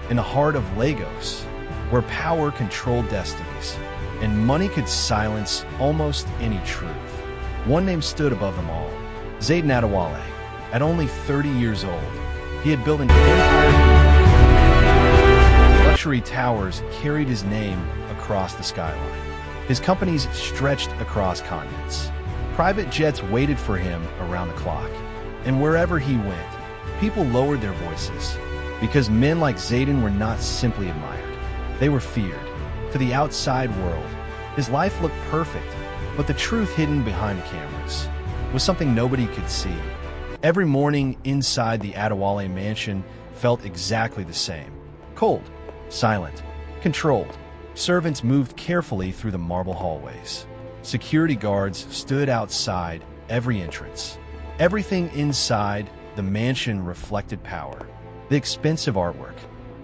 in the heart of Lagos, where power controlled destinies, and money could silence almost any truth. One name stood above them all, Zayden Adewale. At only 30 years old, he had built an empire. Luxury towers carried his name across the skyline. His companies stretched across continents. Private jets waited for him around the clock. And wherever he went, people lowered their voices, because men like Zayden were not simply admired. They were feared. To the outside world, his life looked perfect, but the truth hidden behind the cameras was something nobody could see. Every morning inside the Adewale mansion felt exactly the same. Cold, silent, controlled. Servants moved carefully through the marble hallways. Security guards stood outside every entrance. Everything inside the mansion reflected power. The expensive artwork,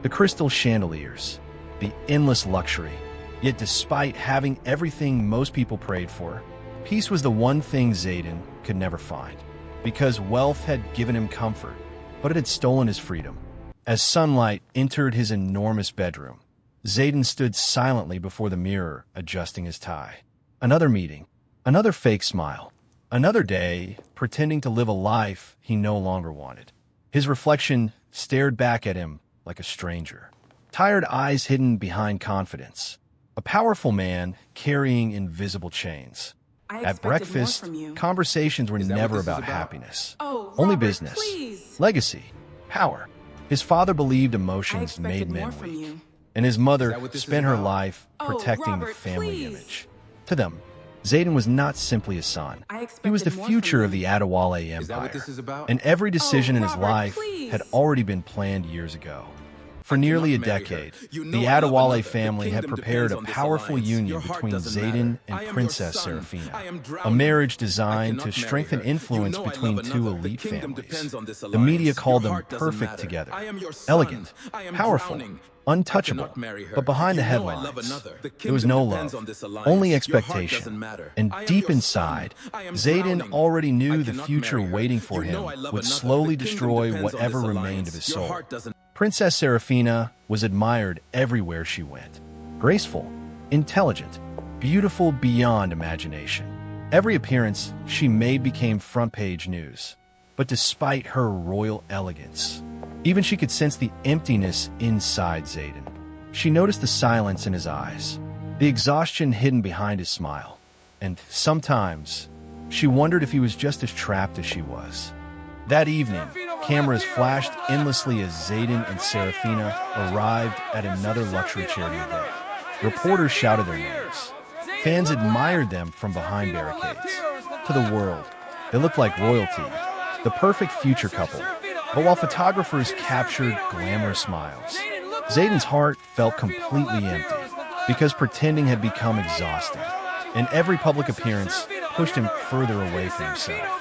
the crystal chandeliers, the endless luxury. Yet despite having everything most people prayed for, peace was the one thing Zayden could never find. Because wealth had given him comfort, but it had stolen his freedom. As sunlight entered his enormous bedroom, Zayden stood silently before the mirror, adjusting his tie. Another meeting, another fake smile, another day pretending to live a life he no longer wanted. His reflection stared back at him like a stranger, tired eyes hidden behind confidence. A powerful man carrying invisible chains. At breakfast, conversations were never about happiness. Only business, legacy, power. His father believed emotions made men weak, and his mother spent her life protecting the family image. To them, Zayden was not simply a son. He was the future of the Adewale Empire, and every decision in his life had already been planned years ago. For nearly a decade, the Adewale family had prepared a powerful union between Zayden and Princess Serafina, a marriage designed to strengthen influence between two elite families. The media called them perfect together, elegant, powerful, untouchable, but behind the headlines, there was no love, only expectation. And deep inside, Zayden already knew the future waiting for him would slowly destroy whatever remained of his soul. Princess Serafina was admired everywhere she went. Graceful, intelligent, beautiful beyond imagination. Every appearance she made became front-page news. But despite her royal elegance, even she could sense the emptiness inside Zayden. She noticed the silence in his eyes, the exhaustion hidden behind his smile, and sometimes she wondered if he was just as trapped as she was. That evening, cameras flashed endlessly as Zayden and Serafina arrived at another luxury charity event. Reporters shouted their names. Fans admired them from behind barricades. To the world, they looked like royalty, the perfect future couple. But while photographers captured glamorous smiles, Zayden's heart felt completely empty because pretending had become exhausting, and every public appearance pushed him further away from himself.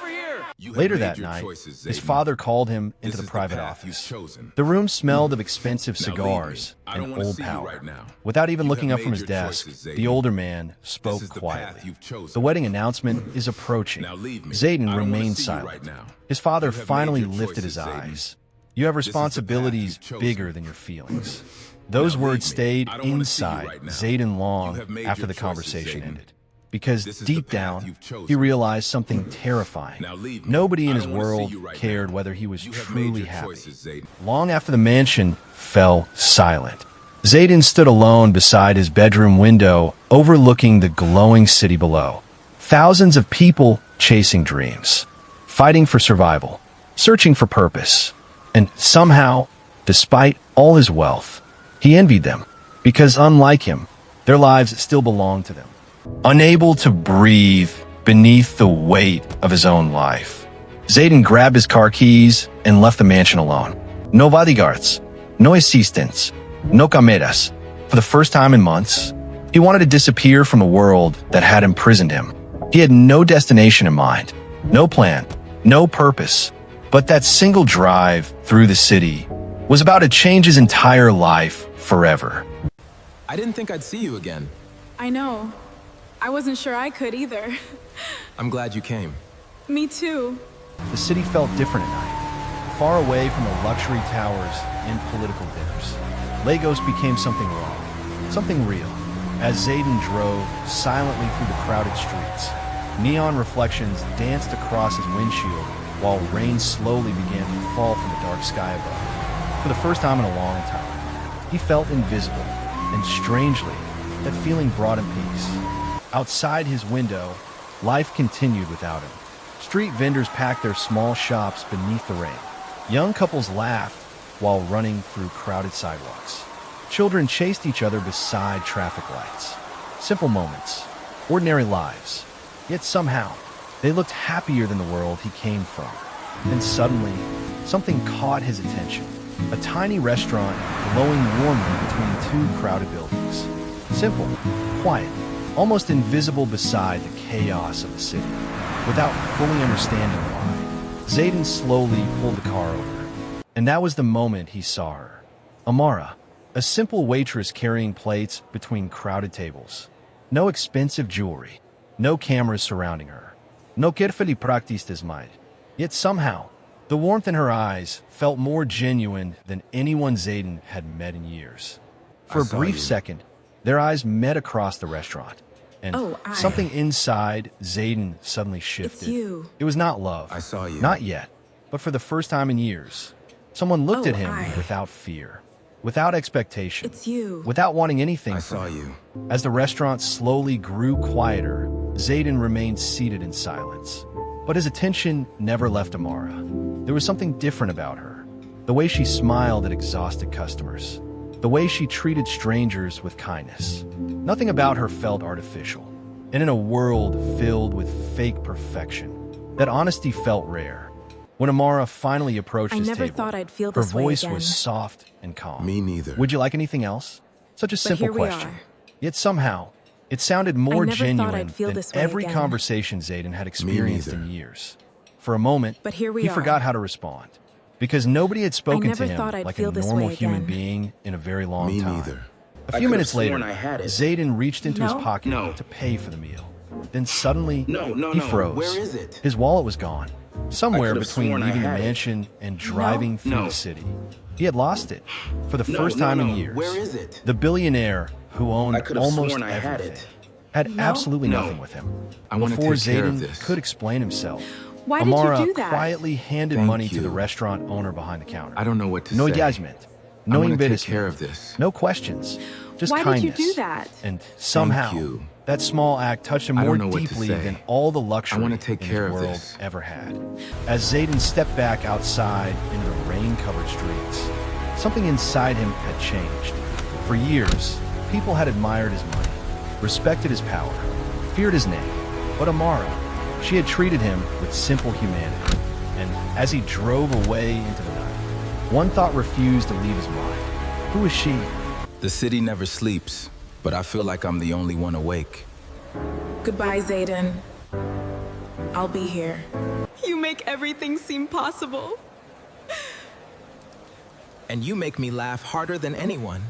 Later that night, his father called him into the private office. The room smelled of expensive cigars and old power. Without even looking up from his desk, the older man spoke quietly. The wedding announcement is approaching. Zayden remained silent. His father finally lifted his eyes. You have responsibilities bigger than your feelings. Those words stayed inside Zayden long after the conversation ended. Because deep down, he realized something terrifying. Nobody in his world cared whether he was truly happy. Long after the mansion fell silent, Zayden stood alone beside his bedroom window, overlooking the glowing city below. Thousands of people chasing dreams, fighting for survival, searching for purpose. And somehow, despite all his wealth, he envied them, because unlike him, their lives still belonged to them. Unable to breathe beneath the weight of his own life, Zayden grabbed his car keys and left the mansion alone. No bodyguards, no assistants, no cameras. For the first time in months, he wanted to disappear from a world that had imprisoned him. He had no destination in mind, no plan, no purpose. But that single drive through the city was about to change his entire life forever. I didn't think I'd see you again. I know. I wasn't sure I could either. I'm glad you came. Me too. The city felt different at night, far away from the luxury towers and political dinners. Lagos became something raw, something real, as Zayden drove silently through the crowded streets. Neon reflections danced across his windshield while rain slowly began to fall from the dark sky above. For the first time in a long time, he felt invisible, and strangely, that feeling brought him peace. Outside his window, life continued without him. Street vendors packed their small shops beneath the rain. Young couples laughed while running through crowded sidewalks. Children chased each other beside traffic lights. Simple moments, ordinary lives. Yet somehow, they looked happier than the world he came from. Then suddenly, something caught his attention. A tiny restaurant glowing warmly between two crowded buildings. Simple, quiet, almost invisible beside the chaos of the city. Without fully understanding why, Zayden slowly pulled the car over. And that was the moment he saw her. Amara, a simple waitress carrying plates between crowded tables. No expensive jewelry, no cameras surrounding her. No carefully practiced smile. Yet somehow, the warmth in her eyes felt more genuine than anyone Zayden had met in years. For a brief second, their eyes met across the restaurant, and something inside Zayden suddenly shifted. It's you. It was not love. I saw you. Not yet, but for the first time in years, someone looked at him without fear, without expectation, It's you. without wanting anything I from saw him. you. As the restaurant slowly grew quieter, Zayden remained seated in silence. But his attention never left Amara. There was something different about her. The way she smiled at exhausted customers. The way she treated strangers with kindness. Nothing about her felt artificial. And in a world filled with fake perfection, that honesty felt rare. When Amara finally approached his never table, thought I'd feel her this way voice again. was soft and calm. Me neither. Would you like anything else? Such a simple here we question. are. Yet somehow, it sounded more never thought genuine I'd feel than this way every again. conversation Zayden had experienced neither. in years. For a moment, But here we he are. forgot how to respond. Because nobody had spoken to never him thought I'd like a feel this normal way human again. being in a very long Me time. neither. A few minutes later, I had it. Zayden reached into his No. pocket No. to pay for the meal. Then suddenly, No, he no. froze. Where is it? His wallet was gone. Somewhere I could've between sworn I leaving the had it. mansion and driving through No. the city. He had lost it. For the No, first no, time in no. years. Where is it? The billionaire who owned I could've almost sworn I had everything it. had absolutely No. nothing with him. I wanna Before take care of Zayden this. could explain himself, Why did Amara you do that? quietly handed Thank money to you. the restaurant owner behind the counter. I don't know what to No say. judgment, I no wanna take embarrassment, care of this. no questions, just Why did kindness. you do that? And somehow, you. that small act touched him I more don't know what to deeply say. than all the luxury I wanna take in care his of world this. ever had. As Zayden stepped back outside into the rain-covered streets, something inside him had changed. For years, people had admired his money, respected his power, feared his name. But Amara, she had treated him with simple humanity. And as he drove away into the night, one thought refused to leave his mind. Who is she? The city never sleeps, but I feel like I'm the only one awake. Goodbye, Zayden. I'll be here. You make everything seem possible. And you make me laugh harder than anyone.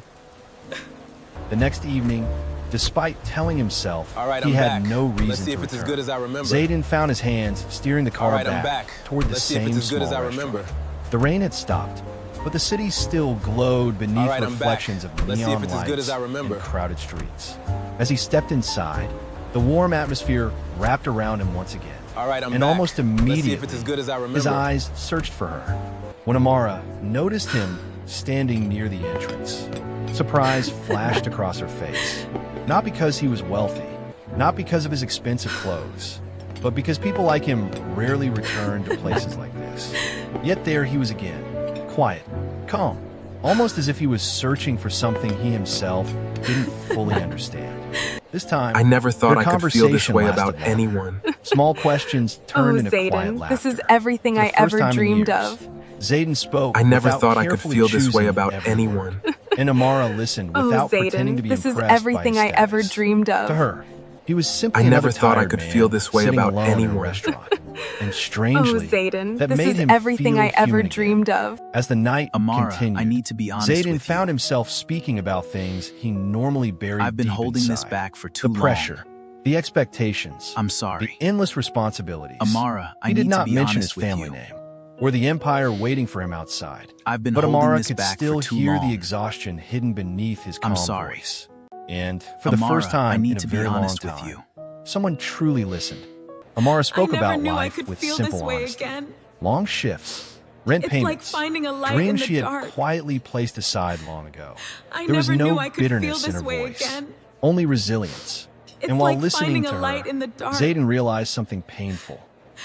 The next evening, despite telling himself All right, he I'm had back. no reason Let's see to if it's as return, good as I remember. Zayden found his hands steering the car All right, I'm back. toward the Let's see if same it's as good as small I restaurant. remember. The rain had stopped, but the city still glowed beneath All right, I'm reflections back. of Let's see neon if it's as lights good as I remember. and crowded streets. As he stepped inside, the warm atmosphere wrapped around him once again. All right, I'm and back. almost Let's immediately, see if it's as good as I remember. his eyes searched for her. When Amara noticed him standing near the entrance, surprise flashed across her face. Not because he was wealthy, not because of his expensive clothes, but because people like him rarely return to places like this. Yet there he was again, quiet, calm, almost as if he was searching for something he himself didn't fully understand. This time, I never thought their I could feel this conversation way lasted about longer. anyone. Small questions turned into quiet Zayden, laughter. this is everything For the I first ever time in dreamed years, of. Zayden spoke. I never without thought I could carefully feel this way choosing about every anyone. word. And Amara listened without pretending to Zayden, be this is impressed everything by I his ever status. dreamed of. To her, he was simply I never another thought I tired could man feel this way sitting about alone in a anyone. restaurant. And strangely, Zayden, that this made is him everything feel I ever human again. dreamed of. As the night Amara, continued, I need to be honest Zayden with found you. himself speaking about things he normally buried I've been deep holding this inside. back for too The long. pressure, the expectations, I'm the sorry. endless responsibilities. Amara, I he did need to not be mention honest his with family you. name. or the empire waiting for him outside. I've been But holding Amara this could back still for too hear long. the exhaustion hidden beneath his calm I'm sorry. voice. And for the Amara, first time I need in a to be very long honest with time, you. someone truly listened. Amara spoke I never about knew I life could with feel simple this way honesty. again. Long shifts, rent It's payments, like finding a light dreams in the she had dark. quietly placed aside long ago. I There was never no knew I could bitterness feel in this her way voice, again. only resilience. It's And while like listening finding to a her, light in the dark. Zayden realized something painful.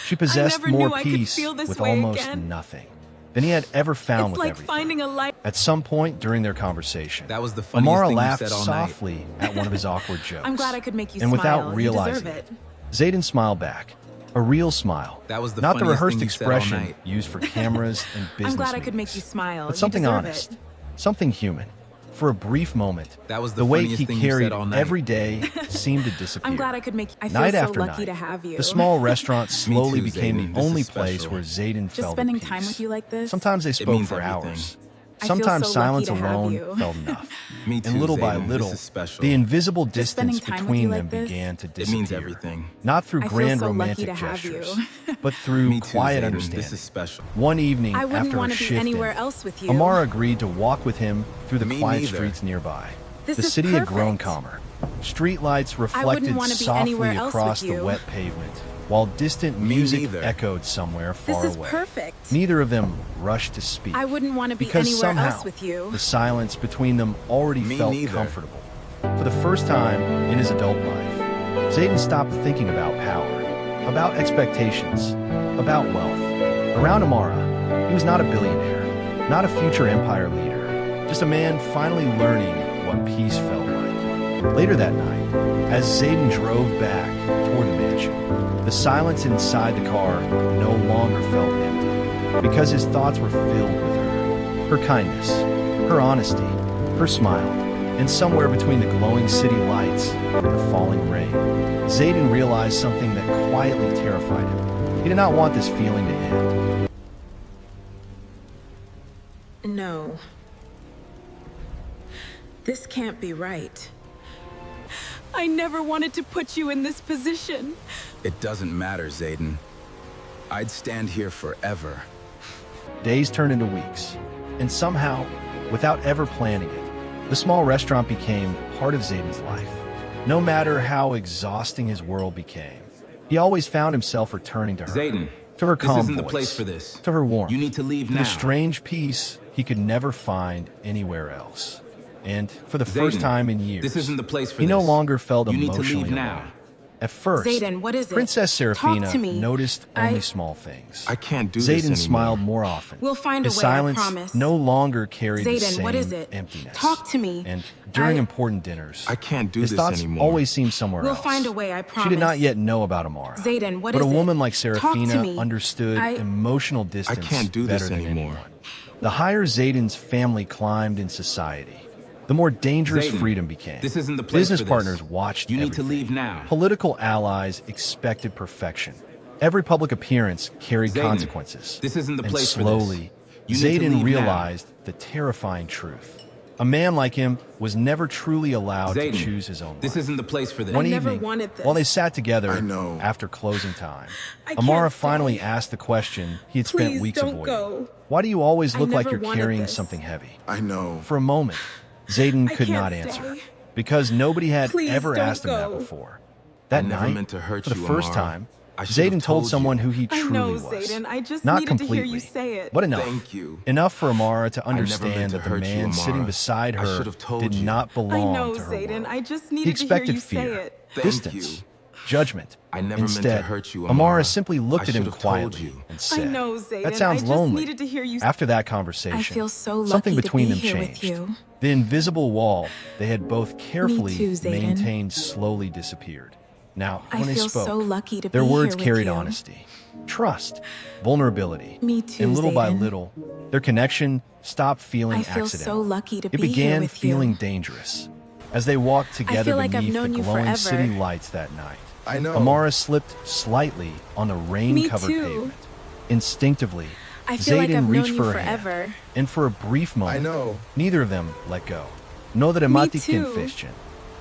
She possessed never more knew I could peace feel this with way almost again. nothing than he had ever found It's with like everything. finding a light. At some point during their conversation, That was the funniest Amara thing you laughed said all night. softly at one of his awkward jokes. I'm glad I could make you and smile. without You realizing deserve it. Zayden smiled back. A real smile. That was the not the funniest rehearsed thing you said all expression night. used for cameras and business I'm glad I could make meetings. you smile. But You something deserve honest, it. something human. For a brief moment, That was the the weight funniest he thing you carried said all night. every day seemed to disappear. I'm glad I could make. I feel Night so after lucky night, to have you. the small restaurant slowly too, became Zayden. the This only is place special. where Zayden Just felt spending at peace. time with you like this. Sometimes they spoke means for everything. hours. I feel Sometimes so silence lucky to have alone you. felt enough. Me too, And little by Zayden. This little, is special. the invisible Just spending distance time with between you them like this? began to It disappear. means everything. Not through I feel grand so lucky romantic to have you. gestures, but through Me too, quiet Zayden. understanding. This is special. One evening I wouldn't after a want to be shift anywhere in, else with you. Amara agreed to walk with him through the Me quiet neither. streets nearby. This The is city had grown perfect. calmer. Streetlights I reflected wouldn't want to be softly anywhere else across with the you. wet pavement, while distant Me music neither. echoed somewhere This far is away. perfect. Neither of them rushed to speak. I wouldn't want to be because anywhere somehow else with you. the silence between them already Me felt neither. comfortable. For the first time in his adult life, Zayden stopped thinking about power, about expectations, about wealth. Around Amara, he was not a billionaire, not a future empire leader, just a man finally learning what peace felt like. Later that night, as Zayden drove back toward the mansion, the silence inside the car no longer felt empty, because his thoughts were filled with her kindness, her honesty, her smile, and somewhere between the glowing city lights and the falling rain, Zayden realized something that quietly terrified him. He did not want this feeling to end. No. This can't be right. I never wanted to put you in this position. It doesn't matter, Zayden. I'd stand here forever. Days turned into weeks, and somehow, without ever planning it, the small restaurant became part of Zayden's life. No matter how exhausting his world became, he always found himself returning to her. Zayden, to her this calm isn't the voice, place for this. to her warmth, You need to leave to now. the strange peace he could never find anywhere else. And for the first Zayden, time in years, this isn't the place for he no this. longer felt You need to emotionally leave now. alone. At first, Zayden, what is it? Princess Talk Serafina to me. noticed only I- small things. I can't do this Zayden anymore. smiled more often. We'll find a His way, I silence promise. no longer carried the Zayden, same what is it? emptiness. Talk to me. And during I- important dinners, I can't do his this thoughts anymore. always seemed somewhere We'll else. find a way, I She promise. did not yet know about Amara. Zayden, what but is a it? woman like Talk to Serafina me. understood I- emotional distance can't do better this than anymore. anyone. The higher Zayden's family climbed in society, the more dangerous Zayden, freedom became. this isn't the place Business for this. partners watched You need to everything. leave now. Political allies expected perfection. Every public appearance carried Zayden, consequences. this isn't the and place for this. slowly, You need to Zayden leave realized the terrifying truth. A man like him was never truly allowed Zayden, to choose his own life. This isn't the place for this. One I never evening, wanted this. while they sat together I know. after closing time, I can't Amara stay. finally asked the question he had spent Please weeks don't avoiding. go. Why do you always I look like never you're wanted carrying this. something heavy? I know. For a moment, Zayden I could can't not stay. answer, because nobody had Please ever don't asked him that go. before. That I never night, meant to hurt for the you, first Amara. time, I should have Zayden told told you. someone who he I truly know, was. Zayden. I just Not needed to hear completely, you say it. but enough. Thank you. Enough for Amara to I never meant understand to that the hurt you, man sitting Amara. beside I her should have told did you. not I belong know, to her Zayden. world. I just He needed to hear expected you fear, say it. Thank distance, you. judgment. I never meant to Instead, hurt you, Amara Amara. simply looked I at him should have told quietly you. and I said, know, Zayden. "That sounds I just lonely." needed to hear you. After that conversation, I feel so something lucky between to be them here changed. with you. The invisible wall they had both carefully too, Zayden. maintained slowly disappeared. Now, I when they feel spoke, so lucky to their be words here with carried you. honesty, trust, vulnerability. Me too, And little by Zayden. little, their connection stopped feeling I feel accidental. so lucky to it be here began with feeling you. dangerous. As they walked together feel like I've beneath known the you glowing forever. city lights that night, I know. Amara slipped slightly on the rain-covered Me too. pavement. Instinctively, I feel like Zayden I've known reached you for her hand, forever. and for a brief moment, I know. neither of them let go. No dramatiken too. festchen,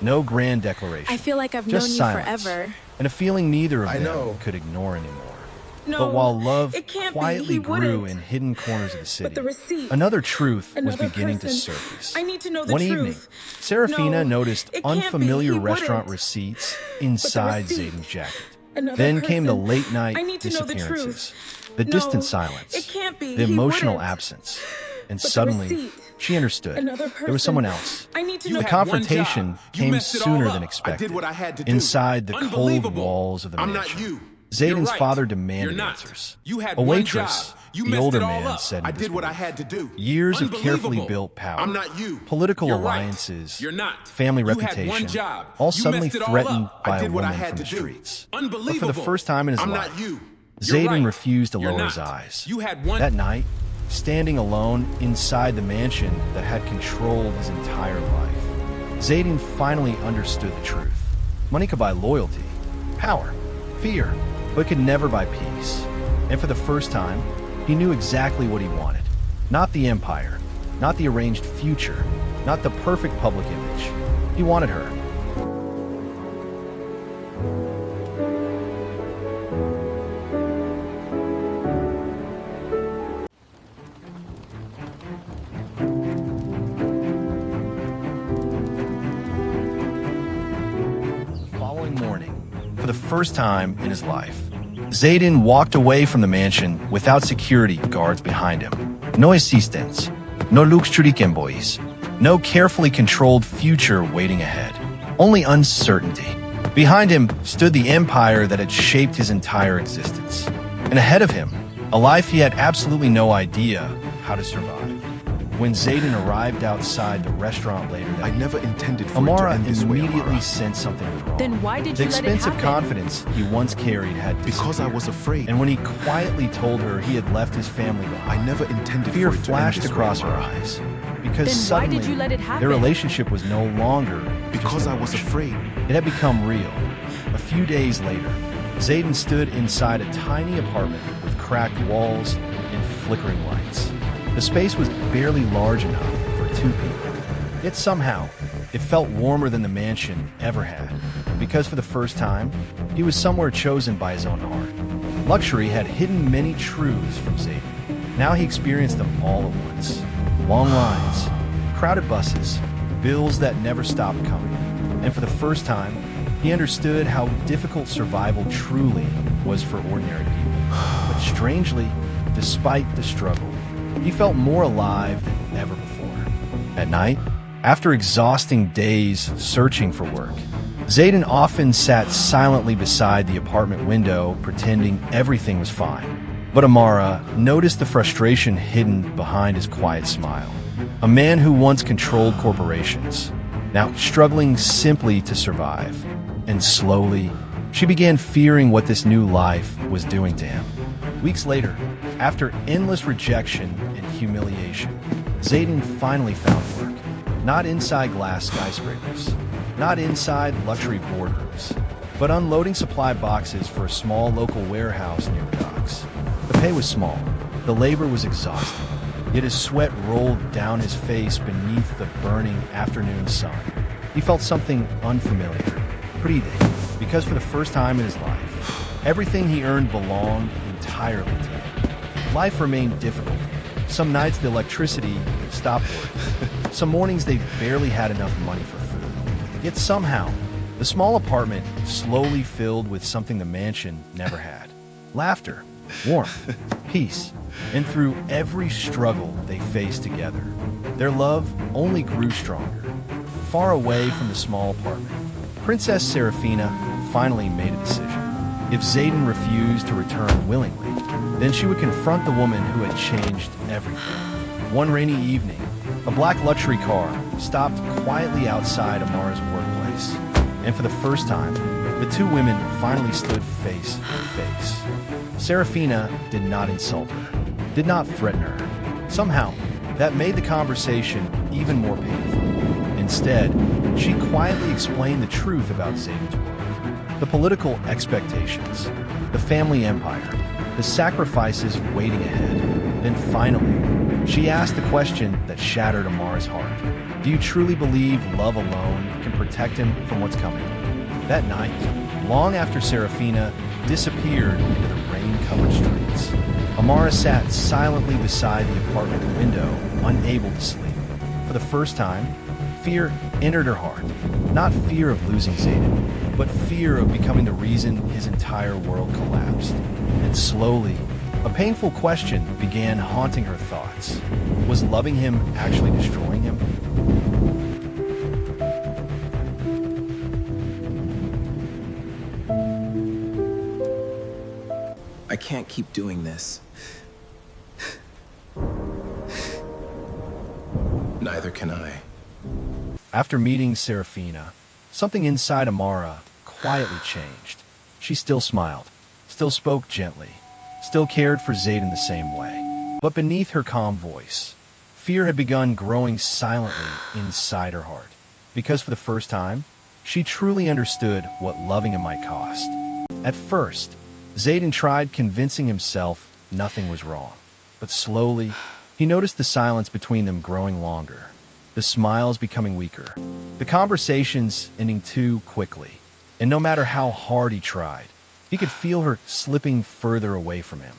no grand declaration. I feel like I've just known you silence, forever. and a feeling neither of I them know. could ignore anymore. No, But while love it can't be. quietly He grew wouldn't. in hidden corners of the city, the receipt. another truth was Another beginning to person. surface. I need to know the One truth. evening, Serafina No, noticed it can't be. unfamiliar He restaurant wouldn't. receipts inside receipt. Zayden's jacket. Another Then came the person. late night I need to know the disappearances, truth. the No, distant silence, it can't be. the He emotional wouldn't. absence. And the suddenly, receipt. she understood. Another There was someone person. else. I need to You know. The had one confrontation job. You came messed it all sooner up. than I expected. did what I had to do. Inside the cold Unbelievable. walls of the I'm mansion, not you. Zayden's You're right. father You're demanded not. answers. You had A one waitress, job. You the messed older it all man up. said I in did what I disbelief. had to do. Years of carefully Unbelievable. built power, I'm not you. political You're right. alliances, You're not. family You had reputation, one job. all You suddenly messed it all threatened up. by I a did what I woman had from to the do. streets. But Unbelievable. for the first time in his I'm life, not you. You're Zayden right. refused to You're lower not. his eyes. You had one. That night, standing alone inside the mansion that had controlled his entire life, Zayden finally understood the truth. Money could buy loyalty, power, fear, but could never buy peace. And for the first time, he knew exactly what he wanted. Not the empire, not the arranged future, not the perfect public image. He wanted her. Following morning, for the first time in his life, Zayden walked away from the mansion without security guards behind him. No assistance, no luxury boys, no carefully controlled future waiting ahead, only uncertainty. Behind him stood the empire that had shaped his entire existence. And ahead of him, a life he had absolutely no idea how to survive. When Zayden arrived outside the restaurant later that I never intended for it to Amara end this way, immediately Amara. sensed something was wrong. Then why did The you let it expensive happen? confidence he once carried had disappeared. Because I was afraid. And when he quietly told her he had left his family behind, I never intended fear for it to end flashed this across way, her Amara. eyes. Because Then why suddenly, did you let it happen? their relationship was no longer Because just I was emotional. afraid. It had become real. A few days later, Zayden stood inside a tiny apartment with cracked walls and flickering lights. The space was barely large enough for two people. Yet somehow, it felt warmer than the mansion ever had. Because for the first time, he was somewhere chosen by his own heart. Luxury had hidden many truths from Zayden. Now he experienced them all at once. Long lines, crowded buses, bills that never stopped coming. And for the first time, he understood how difficult survival truly was for ordinary people. But strangely, despite the struggle, he felt more alive than ever before. At night, after exhausting days searching for work, Zayden often sat silently beside the apartment window, pretending everything was fine. But Amara noticed the frustration hidden behind his quiet smile. A man who once controlled corporations, now struggling simply to survive. And slowly, she began fearing what this new life was doing to him. Weeks later, after endless rejection and humiliation, Zayden finally found work. Not inside glass skyscrapers, not inside luxury boardrooms, but unloading supply boxes for a small local warehouse near the docks. The pay was small, the labor was exhausting, yet his sweat rolled down his face beneath the burning afternoon sun. He felt something unfamiliar, breathing, because for the first time in his life, everything he earned belonged entirely to him. Life remained difficult. Some nights the electricity stopped working. Some mornings they barely had enough money for food. Yet somehow, the small apartment slowly filled with something the mansion never had. Laughter, warmth, peace. And through every struggle they faced together, their love only grew stronger. Far away from the small apartment, Princess Serafina finally made a decision. If Zayden refused to return willingly, then she would confront the woman who had changed everything. One rainy evening, a black luxury car stopped quietly outside Amara's workplace. And for the first time, the two women finally stood face to face. Serafina did not insult her, did not threaten her. Somehow, that made the conversation even more painful. Instead, she quietly explained the truth about Zayden's work, the political expectations, the family empire, the sacrifices waiting ahead. Then finally, she asked the question that shattered Amara's heart. Do you truly believe love alone can protect him from what's coming? That night, long after Serafina disappeared into the rain green-covered streets. Amara sat silently beside the apartment window, unable to sleep. For the first time, fear entered her heart. Not fear of losing Zayden, but fear of becoming the reason his entire world collapsed. And slowly, a painful question began haunting her thoughts. Was loving him actually destroying him? I can't keep doing this. Neither can I. After meeting Serafina, something inside Amara quietly changed. She still smiled, still spoke gently, still cared for Zayden the same way. But beneath her calm voice, fear had begun growing silently inside her heart. Because for the first time, she truly understood what loving him might cost. At first, Zayden tried convincing himself nothing was wrong. But slowly, he noticed the silence between them growing longer, the smiles becoming weaker, the conversations ending too quickly. And no matter how hard he tried, he could feel her slipping further away from him.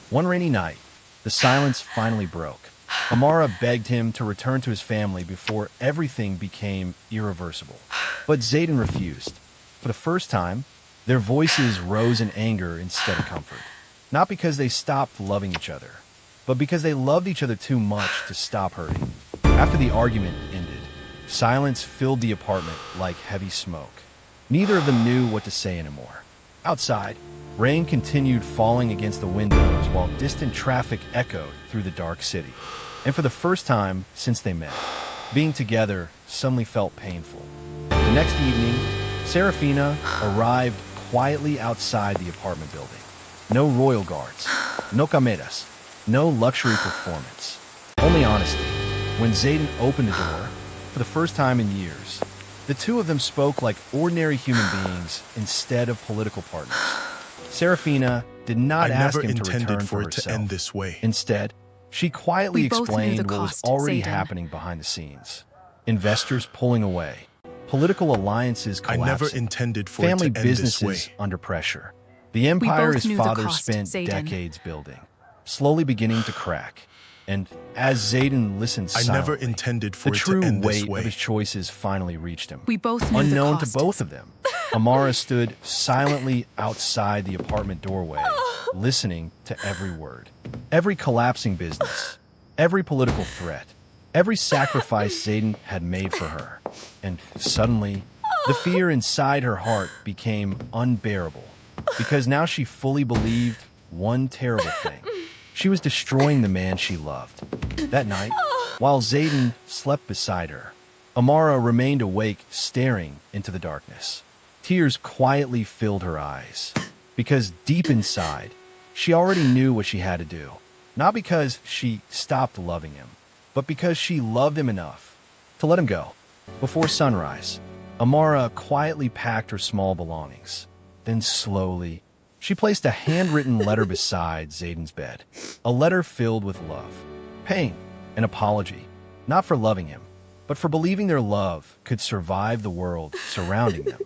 One rainy night, the silence finally broke. Amara begged him to return to his family before everything became irreversible. But Zayden refused. For the first time, their voices rose in anger instead of comfort. Not because they stopped loving each other, but because they loved each other too much to stop hurting. After the argument ended, silence filled the apartment like heavy smoke. Neither of them knew what to say anymore. Outside, rain continued falling against the windows while distant traffic echoed through the dark city. And for the first time since they met, being together suddenly felt painful. The next evening, Serafina arrived quietly outside the apartment building. No royal guards, no cameras, no luxury performance, only honesty. When Zayden opened the door, for the first time in years, the two of them spoke like ordinary human beings instead of political partners. Serafina did not ask him to return for herself. To end this way. Instead, she quietly We both knew explained the what was cost, already Zayden. happening behind the scenes. Investors pulling away, political alliances I collapsing, never intended for family it to end this businesses way. under pressure. The empire both his knew the father cost, spent Zayden. decades building, slowly beginning to crack. And as Zayden listened I silently, never intended for the it true to end this weight way. of his choices finally reached him. We both knew Unknown the to cost. both of them, Amara stood silently outside the apartment doorway, listening to every word. Every collapsing business, every political threat, every sacrifice Zayden had made for her. And suddenly, the fear inside her heart became unbearable, because now she fully believed one terrible thing. She was destroying the man she loved. That night, while Zayden slept beside her, Amara remained awake, staring into the darkness. Tears quietly filled her eyes, because deep inside, she already knew what she had to do. Not because she stopped loving him, but because she loved him enough to let him go. Before sunrise, Amara quietly packed her small belongings. Then slowly, she placed a handwritten letter beside Zayden's bed. A letter filled with love, pain, and apology. Not for loving him, but for believing their love could survive the world surrounding them.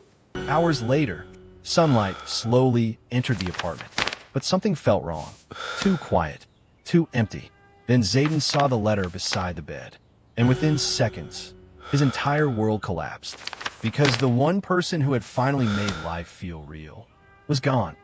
Hours later, sunlight slowly entered the apartment. But something felt wrong. Too quiet, too empty. Then Zayden saw the letter beside the bed. And within seconds, his entire world collapsed. Because the one person who had finally made life feel real was gone.